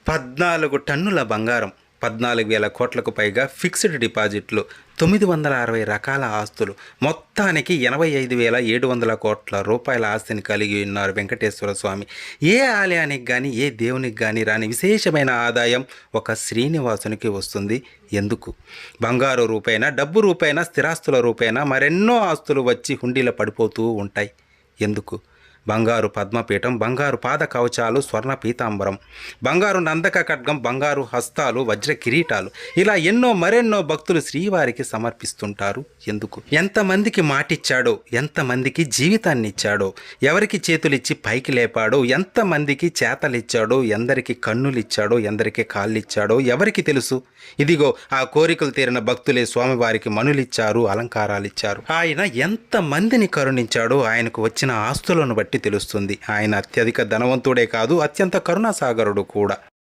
14 టన్నుల బంగారం, 14,000 కోట్లకు పైగా ఫిక్స్డ్ డిపాజిట్లు, 960 రకాల ఆస్తులు, మొత్తానికి 85,700 కోట్ల రూపాయల ఆస్తిని కలిగి ఉన్నారు వెంకటేశ్వర స్వామి. ఏ ఆలయానికి కానీ ఏ దేవునికి కానీ రాని విశేషమైన ఆదాయం ఒక శ్రీనివాసునికి వస్తుంది. ఎందుకు? బంగారు రూపైనా, డబ్బు రూపైనా, స్థిరాస్తుల రూపైనా మరెన్నో ఆస్తులు వచ్చి హుండీలో పడిపోతూ ఉంటాయి. ఎందుకు? బంగారు పద్మపీఠం, బంగారు పాద కవచాలు, స్వర్ణ పీతాంబరం, బంగారు నందక ఖడ్గం, బంగారు హస్తాలు, వజ్ర కిరీటాలు, ఇలా మరెన్నో భక్తులు శ్రీవారికి సమర్పిస్తుంటారు. ఎందుకు? ఎంతమందికి మాటిచ్చాడో, ఎంతమందికి జీవితాన్ని ఇచ్చాడో, ఎవరికి చేతులిచ్చి పైకి లేపాడో, ఎంతమందికి చేతలిచ్చాడో, ఎందరికి కన్నులిచ్చాడో, ఎందరికి కాళ్ళిచ్చాడో ఎవరికి తెలుసు? ఇదిగో ఆ కోరికలు తీరిన భక్తులే స్వామివారికి మనులిచ్చారు, అలంకారాలిచ్చారు. ఆయన ఎంతమందిని కరుణించాడో ఆయనకు వచ్చిన ఆస్తులను బట్టి తెలుస్తుంది. ఆయన అత్యధిక ధనవంతుడే కాదు, అత్యంత కరుణాసాగరుడు కూడా.